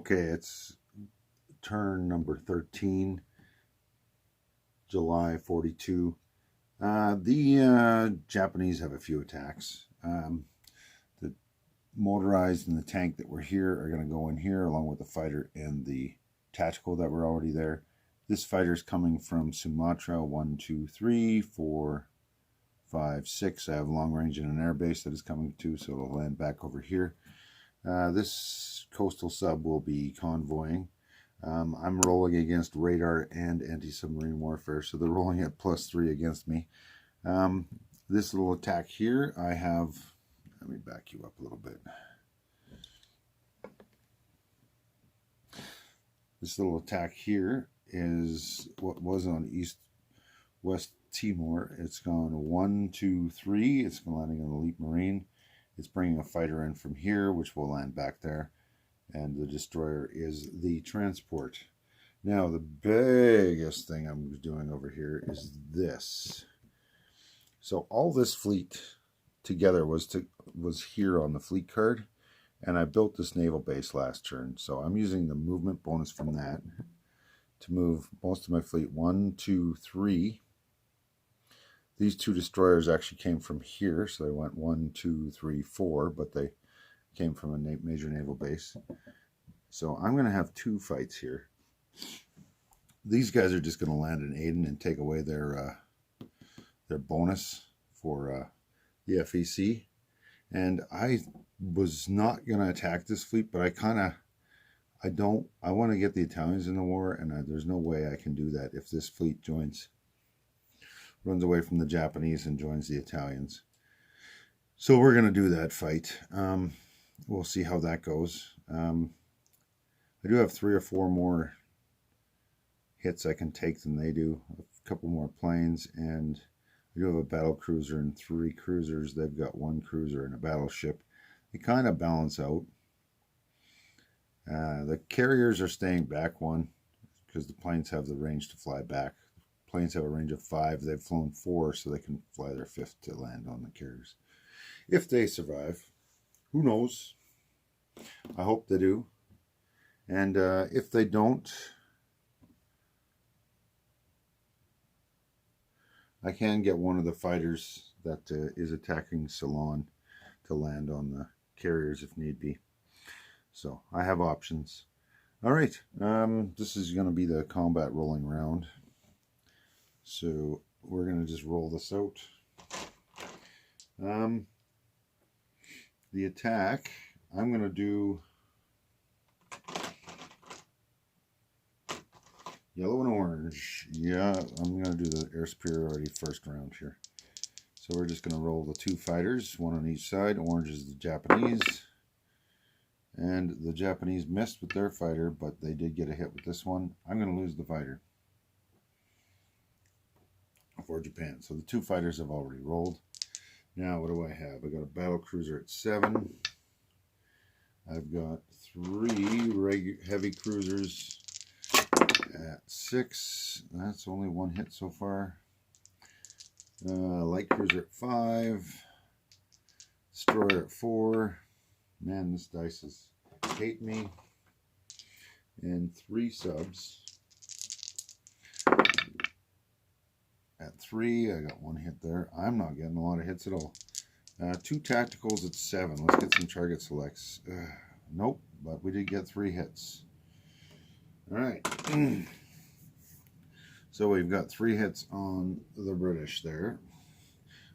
Okay, it's turn number 13, July 42. The Japanese have a few attacks. The motorized and the tank that were here are going to go in here along with the fighter and the tactical that were already there. This fighter is coming from Sumatra. 1, 2, 3, 4, 5, 6. I have long range and an air base that is coming too, so it'll land back over here. This coastal sub will be convoying. I'm rolling against radar and anti-submarine warfare, so they're rolling at +3 against me. This little attack here, I have, let me back you up a little bit. This little attack here is what was on West Timor. It's gone 1, 2, 3. It's landing on the Elite Marine. It's bringing a fighter in from here, which will land back there. And the destroyer is the transport. Now, the biggest thing I'm doing over here is this. So all this fleet together was here on the fleet card, and I built this naval base last turn. So I'm using the movement bonus from that to move most of my fleet. 1, 2, 3. These 2 destroyers actually came from here, so they went 1, 2, 3, 4, but they came from a major naval base. So I'm going to have 2 fights here. These guys are just going to land in Aden and take away their bonus for the FEC. And I was not going to attack this fleet, but I want to get the Italians in the war, and there's no way I can do that if this fleet runs away from the Japanese and joins the Italians. So we're going to do that fight. We'll see how that goes. I do have 3 or 4 more hits I can take than they do. A couple more planes, and I do have a battle cruiser and 3 cruisers. They've got 1 cruiser and a battleship. They kind of balance out. The carriers are staying back 1 because the planes have the range to fly back. Planes have a range of 5. They've flown 4, so they can fly their 5th to land on the carriers. If they survive, who knows? I hope they do. And if they don't, I can get one of the fighters that is attacking Ceylon to land on the carriers if need be. So I have options. All right, this is going to be the combat rolling round. So we're going to just roll this out. The attack, I'm going to do yellow and orange. Yeah, I'm going to do the air superiority first round here. So we're just going to roll the 2 fighters, 1 on each side. Orange is the Japanese. And the Japanese missed with their fighter, but they did get a hit with this one. I'm going to lose the fighter for Japan. So the 2 fighters have already rolled. Now, what do I have? I got a battle cruiser at 7. I've got 3 heavy cruisers at 6. That's only 1 hit so far. Light cruiser at 5. Destroyer at 4. Man, this dice is hate me. And 3 subs at 3. I got 1 hit there. I'm not getting a lot of hits at all. 2 tacticals at 7. Let's get some target selects. Nope, but we did get 3 hits. All right. So we've got 3 hits on the British there.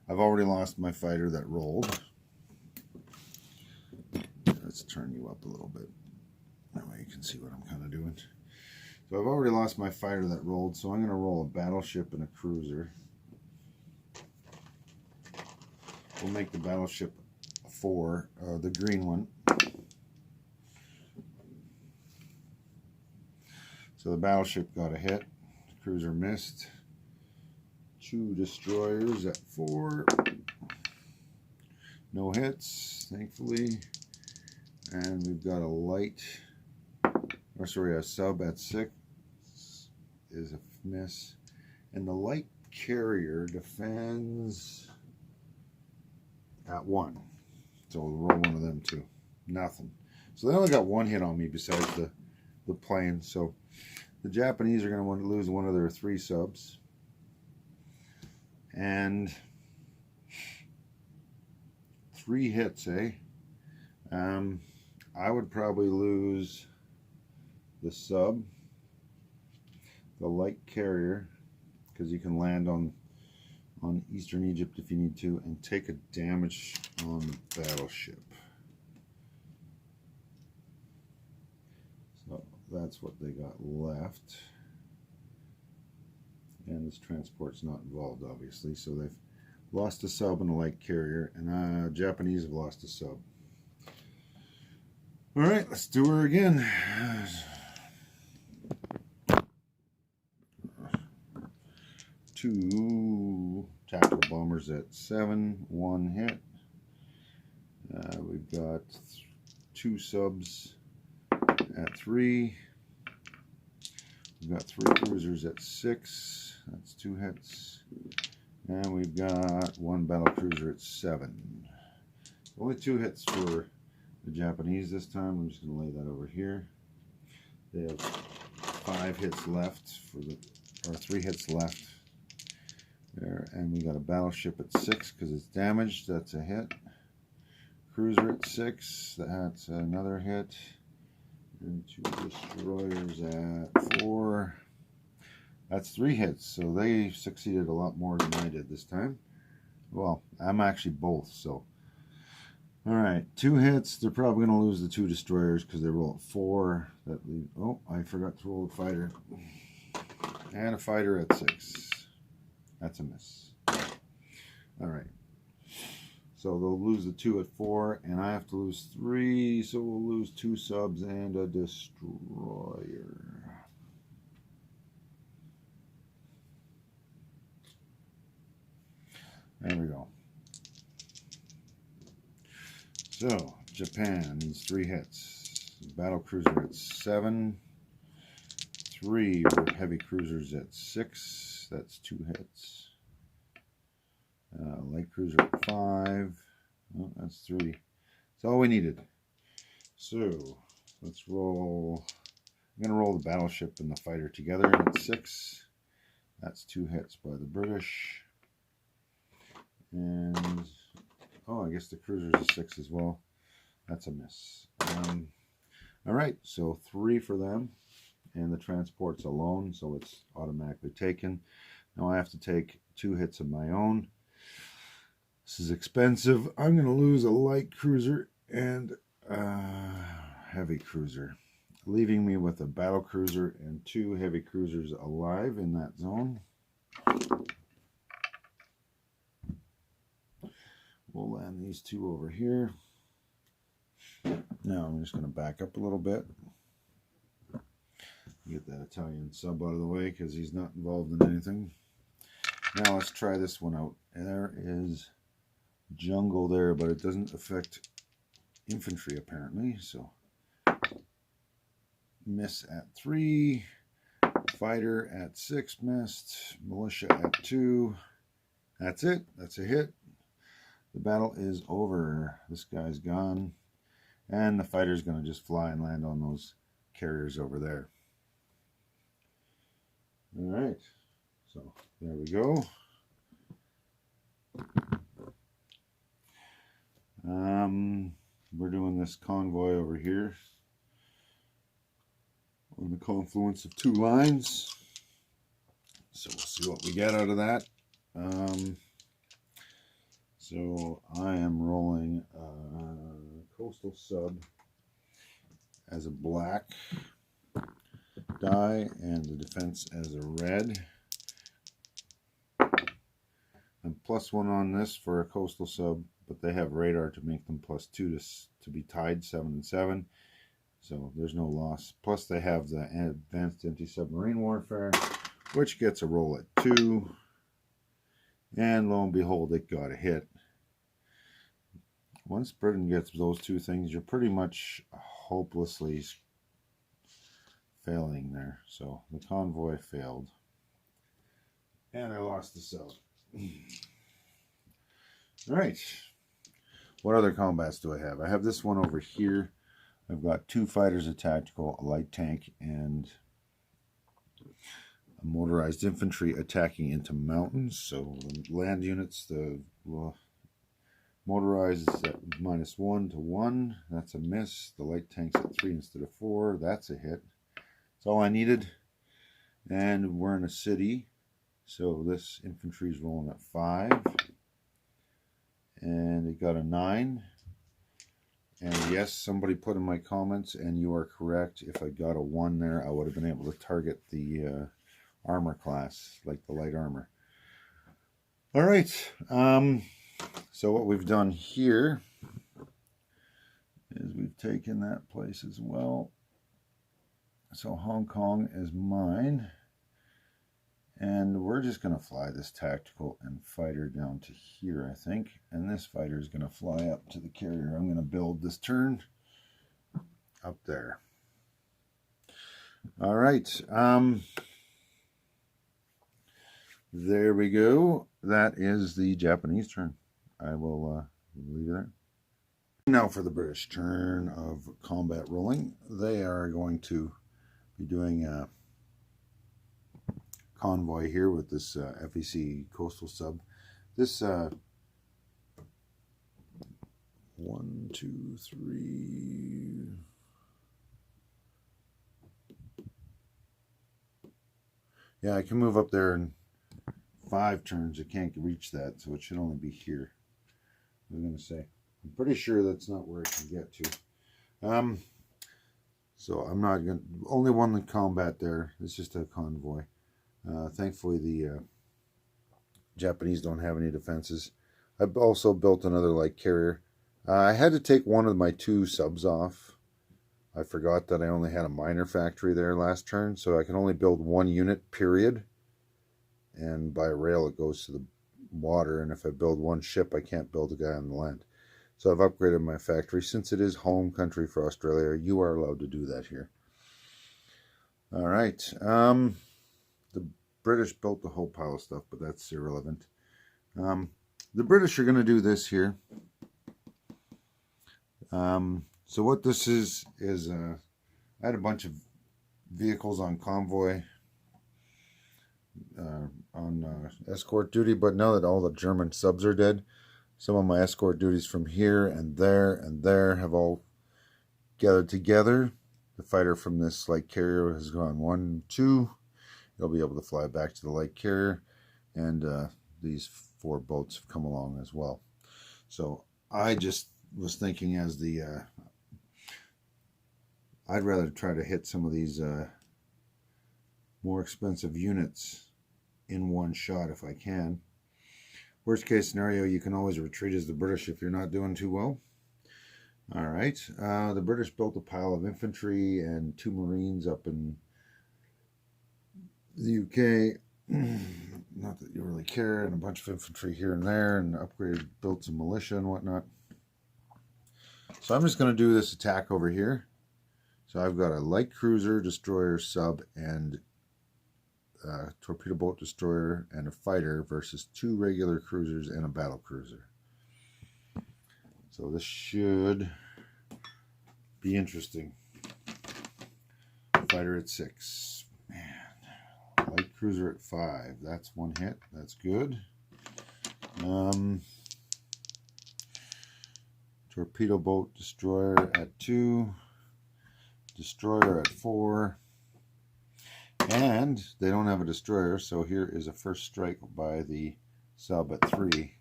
I've already lost my fighter that rolled. Let's turn you up a little bit. That way you can see what I'm kind of doing. So I've already lost my fighter that rolled, so I'm going to roll a battleship and a cruiser. We'll make the battleship a 4, the green one. So the battleship got a hit. The cruiser missed. 2 destroyers at 4. No hits, thankfully. And we've got a sub at 6 is a miss. And the light carrier defends at 1. So we'll roll one of them too. Nothing. So they only got one hit on me besides the plane. So the Japanese are going to want to lose one of their 3 subs. And 3 hits, eh? I would probably lose the sub, the light carrier, because you can land on Eastern Egypt if you need to, and take a damage on the battleship. So that's what they got left. And this transport's not involved, obviously, so they've lost a sub and a light carrier, and Japanese have lost a sub. All right, let's do her again. 2 tactical bombers at 7, 1 hit. We've got 2 subs at 3. We've got 3 cruisers at 6. That's 2 hits. And we've got 1 battle cruiser at 7. Only 2 hits for the Japanese this time. I'm just going to lay that over here. They have 5 hits left or 3 hits left there. And we got a battleship at 6 because it's damaged. That's a hit. Cruiser at 6. That's another hit. And 2 destroyers at 4. That's 3 hits, so they succeeded a lot more than I did this time. Well, I'm actually both, so. Alright, 2 hits. They're probably going to lose the 2 destroyers because they roll at 4. Oh, I forgot to roll a fighter. And a fighter at 6. That's a miss. Alright. So they'll lose the 2 at 4, and I have to lose 3, so we'll lose 2 subs and a destroyer. There we go. So, Japan needs 3 hits. Battle cruiser at 7. 3 with heavy cruisers at 6. That's 2 hits. Light cruiser at 5. Oh, that's 3. That's all we needed. So, let's roll. I'm going to roll the battleship and the fighter together at 6. That's 2 hits by the British. And, oh, I guess the cruiser's a 6 as well. That's a miss. Alright, so 3 for them. And the transport's alone, so it's automatically taken. Now I have to take 2 hits of my own. This is expensive. I'm going to lose a light cruiser and a heavy cruiser, leaving me with a battle cruiser and 2 heavy cruisers alive in that zone. We'll land these 2 over here. Now I'm just going to back up a little bit. Get that Italian sub out of the way because he's not involved in anything. Now let's try this one out. And there is jungle there, but it doesn't affect infantry apparently. So miss at 3, fighter at 6 missed, militia at 2. That's it. That's a hit. The battle is over. This guy's gone. And the fighter's going to just fly and land on those carriers over there. Alright. So, there we go. We're doing this convoy over here on the confluence of 2 lines. So, we'll see what we get out of that. So I am rolling coastal sub as a black die and the defense as a red. I'm +1 on this for a coastal sub, but they have radar to make them +2 to be tied 7 and 7. So there's no loss. Plus they have the advanced anti-submarine warfare, which gets a roll at 2. And lo and behold, it got a hit. Once Britain gets those 2 things, you're pretty much hopelessly failing there. So the convoy failed. And I lost the sub. Alright. What other combats do I have? I have this one over here. I've got 2 fighters, a tactical, a light tank, and a motorized infantry attacking into mountains. So the land units, the motorized is at -1 to 1. That's a miss. The light tank's at 3 instead of 4. That's a hit. That's all I needed. And we're in a city. So this infantry is rolling at 5. And it got a 9. And yes, somebody put in my comments, and you are correct. If I got a 1 there, I would have been able to target the armor class, like the light armor. All right. So what we've done here is we've taken that place as well. So Hong Kong is mine. And we're just going to fly this tactical and fighter down to here, I think. And this fighter is going to fly up to the carrier. I'm going to build this turn up there. All right. There we go. That is the Japanese turn. I will leave it there. Now for the British turn of combat rolling. They are going to be doing a convoy here with this FEC coastal sub. This 1, 2, 3. Yeah, I can move up there in 5 turns. I can't reach that, so it should only be here. I was going to say, I'm pretty sure that's not where I can get to. So I'm not going to, only one in combat there. It's just a convoy. Thankfully, the Japanese don't have any defenses. I've also built another light carrier. I had to take one of my 2 subs off. I forgot that I only had a minor factory there last turn, so I can only build 1 unit, period. And by rail, it goes to the water. And if I build 1 ship, I can't build a guy on the land. So I've upgraded my factory. Since it is home country for Australia, you are allowed to do that here. All right. The British built a whole pile of stuff, but that's irrelevant. The British are going to do this here. So what this is I had a bunch of vehicles on convoy, on escort duty, but now that all the German subs are dead, some of my escort duties from here and there have all gathered together. The fighter from this light carrier has gone 1, 2. They'll be able to fly back to the light carrier, and these 4 boats have come along as well. So I just was thinking, as the I'd rather try to hit some of these more expensive units in one shot if I can. Worst case scenario, you can always retreat as the British if you're not doing too well. All right, the British built a pile of infantry and 2 Marines up in the UK. Not that you really care, and a bunch of infantry here and there, and upgraded, built some militia and whatnot. So I'm just going to do this attack over here. So I've got a light cruiser, destroyer, sub, and torpedo boat destroyer and a fighter versus 2 regular cruisers and a battle cruiser. So this should be interesting. Fighter at 6. Man. Light cruiser at 5. That's 1 hit. That's good. Torpedo boat destroyer at 2. Destroyer at 4. And they don't have a destroyer, so here is a first strike by the sub at 3.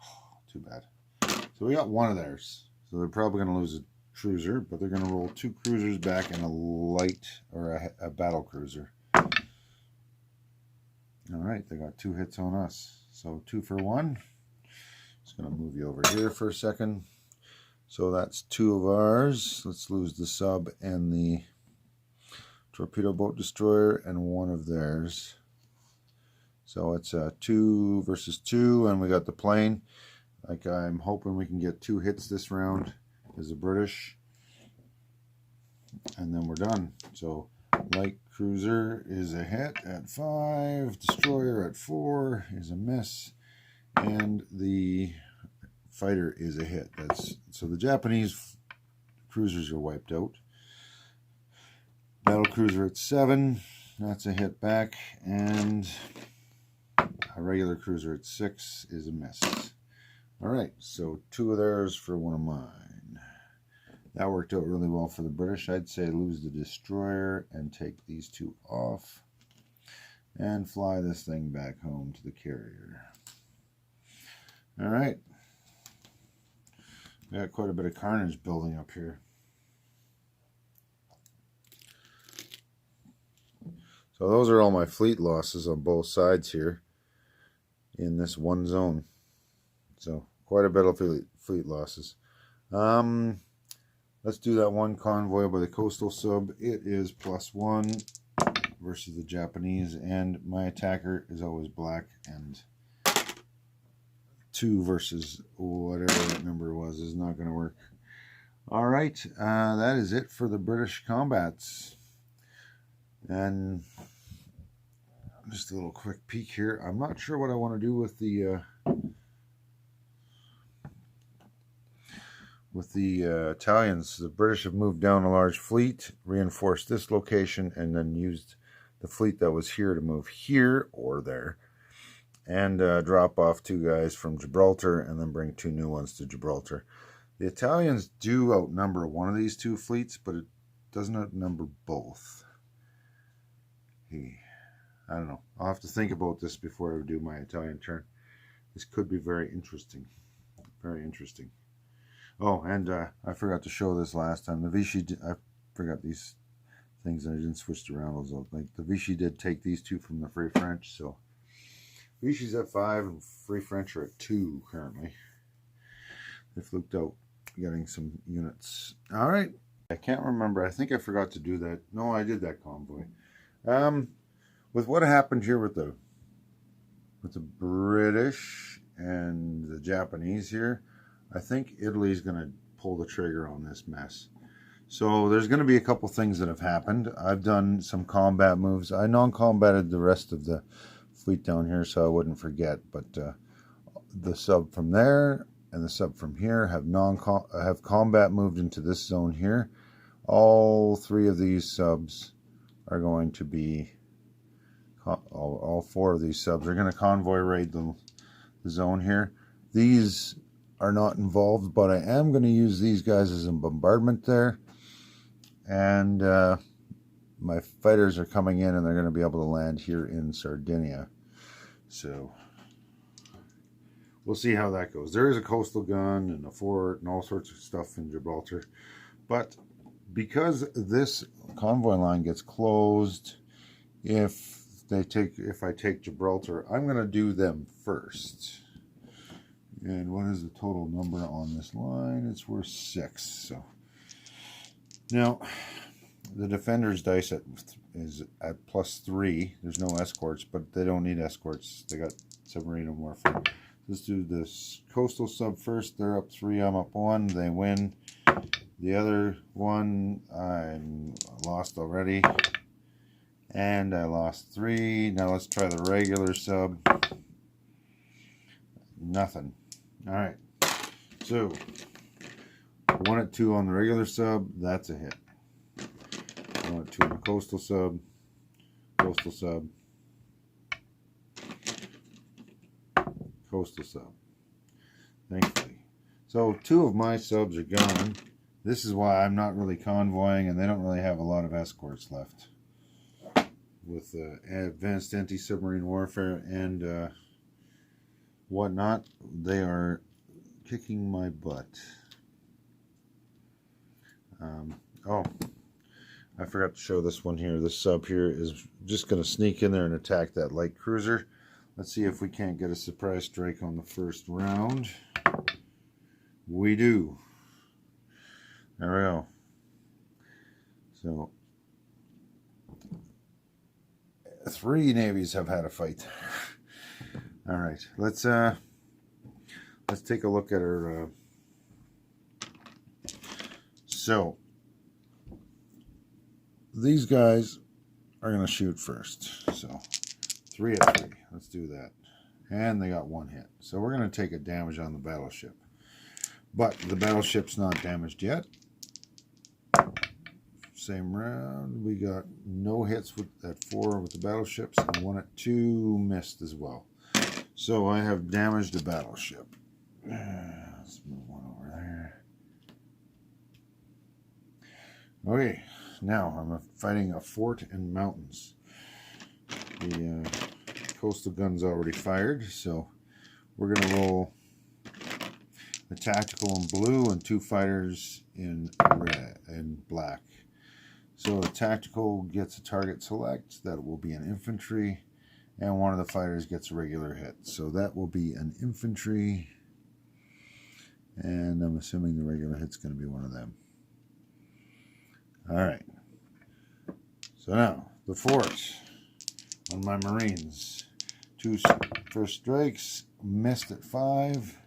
Oh, too bad. So we got 1 of theirs. So they're probably going to lose a cruiser, but they're going to roll 2 cruisers back and a light, or a battle cruiser. Alright, they got 2 hits on us. So 2 for 1. Just going to move you over here for a second. So that's 2 of ours. Let's lose the sub and the torpedo boat destroyer and 1 of theirs. So it's 2 versus 2, and we got the plane. Like, I'm hoping we can get 2 hits this round as the British, and then we're done. So light cruiser is a hit at 5, destroyer at 4 is a miss, and the fighter is a hit. So the Japanese cruisers are wiped out. Battle cruiser at 7, that's a hit back, and a regular cruiser at 6 is a miss. Alright, so 2 of theirs for 1 of mine. That worked out really well for the British. I'd say lose the destroyer and take these 2 off and fly this thing back home to the carrier. Alright. We got quite a bit of carnage building up here. So those are all my fleet losses on both sides here in this one zone. So quite a bit of fleet losses. Let's do that one convoy by the coastal sub. It is +1 versus the Japanese, and my attacker is always black, and 2 versus whatever that number was is not going to work. All right, that is it for the British combats. And just a little quick peek here. I'm not sure what I want to do with the Italians. The British have moved down a large fleet, reinforced this location, and then used the fleet that was here to move here or there, and drop off 2 guys from Gibraltar and then bring 2 new ones to Gibraltar. The Italians do outnumber one of these 2 fleets, but it doesn't outnumber both. I don't know. I'll have to think about this before I do my Italian turn. This could be very interesting. Very interesting. Oh, and I forgot to show this last time. The Vichy, I forgot these things and I didn't switch around those up. Like the Vichy did take these 2 from the Free French, so Vichy's at 5 and Free French are at 2 currently. They fluked out getting some units. All right. I can't remember. I think I forgot to do that. No, I did that convoy. With what happened here with the British and the Japanese here, I think Italy's going to pull the trigger on this mess. So there's going to be a couple things that have happened. I've done some combat moves. I non-combated the rest of the fleet down here so I wouldn't forget. But the sub from there and the sub from here have combat moved into this zone here. All 3 of these subs are going to be, all 4 of these subs are going to convoy raid the zone here. These are not involved, but I am going to use these guys as a bombardment there. And my fighters are coming in and they're going to be able to land here in Sardinia. So we'll see how that goes. There is a coastal gun and a fort and all sorts of stuff in Gibraltar. But because this convoy line gets closed, if I take Gibraltar, I'm going to do them first. And what is the total number on this line? It's worth 6. So now the defender's dice is at +3. There's no escorts, but they don't need escorts. They got submarine and warfare. Let's do this coastal sub first. They're up 3. I'm up 1. They win. The other one I lost already. And I lost 3. Now let's try the regular sub. Nothing. Alright. So 1 at 2 on the regular sub. That's a hit. 1 at 2 on the coastal sub. Coastal sub. Coastal sub. Thankfully. So 2 of my subs are gone. This is why I'm not really convoying, and they don't really have a lot of escorts left. With advanced anti-submarine warfare and whatnot, they are kicking my butt. Oh, I forgot to show this one here. This sub here is just going to sneak in there and attack that light cruiser. Let's see if we can't get a surprise strike on the first round. We do. There we go. So 3 navies have had a fight. All right, let's take a look at our. So these guys are going to shoot first. So 3 at 3. Let's do that. And they got 1 hit. So we're going to take a damage on the battleship. But the battleship's not damaged yet. same round. We got no hits at 4 with the battleships, and 1 at 2 missed as well. So I have damaged a battleship. Let's move one over there. Okay, now I'm fighting a fort and mountains. The coastal gun's already fired, so we're going to roll the tactical in blue and 2 fighters in red and black. So the tactical gets a target select. That will be an infantry, and one of the fighters gets a regular hit. So that will be an infantry, and I'm assuming the regular hit's going to be one of them. All right. So now the fort on my Marines. 2 first strikes, missed at 5.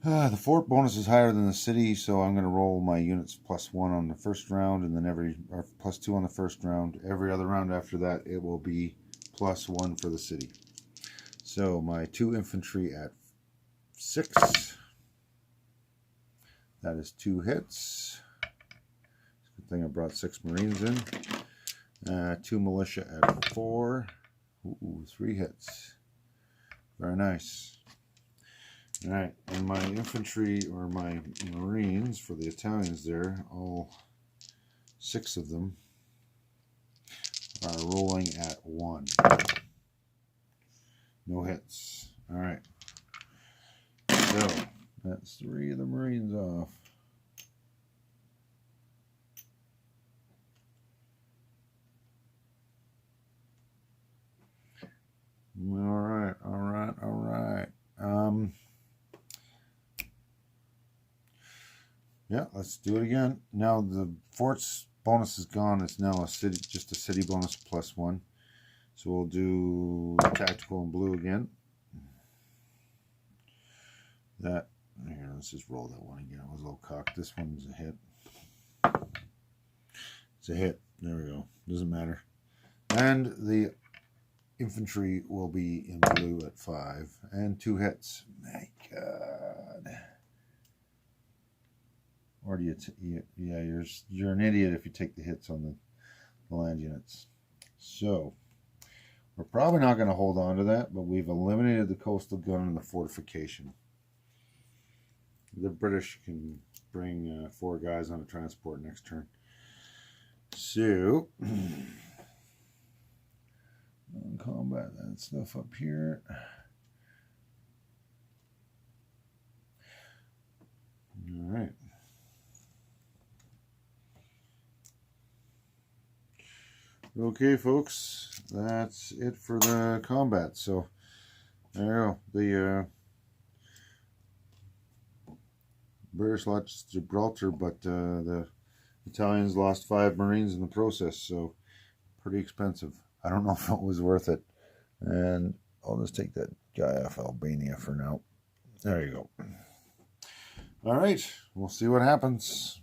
The fort bonus is higher than the city, so I'm going to roll my units +1 on the first round, and then +2 on the first round. Every other round after that, it will be +1 for the city. So my 2 infantry at 6. That is 2 hits. Good thing I brought 6 Marines in. 2 militia at 4. Ooh, 3 hits. Very nice. All right, and my infantry, or my Marines for the Italians there, all 6 of them are rolling at 1. No hits. All right. So that's 3 of the Marines off. All right. Yeah, let's do it again. Now the fort's bonus is gone. It's now just a city bonus +1. So we'll do tactical in blue again. Here, let's just roll that one again. I was a little cocked. This one's a hit. It's a hit. There we go. Doesn't matter. And the infantry will be in blue at 5 and 2 hits. My God. Or do you're an idiot if you take the hits on the land units. So we're probably not going to hold on to that, but we've eliminated the coastal gun and the fortification. The British can bring 4 guys on a transport next turn. So combat that stuff up here. All right. Okay, folks, that's it for the combat. So there you go. The British lost Gibraltar, but the Italians lost 5 Marines in the process, so pretty expensive. I don't know if it was worth it. And I'll just take that guy off Albania for now. There you go. All right, we'll see what happens.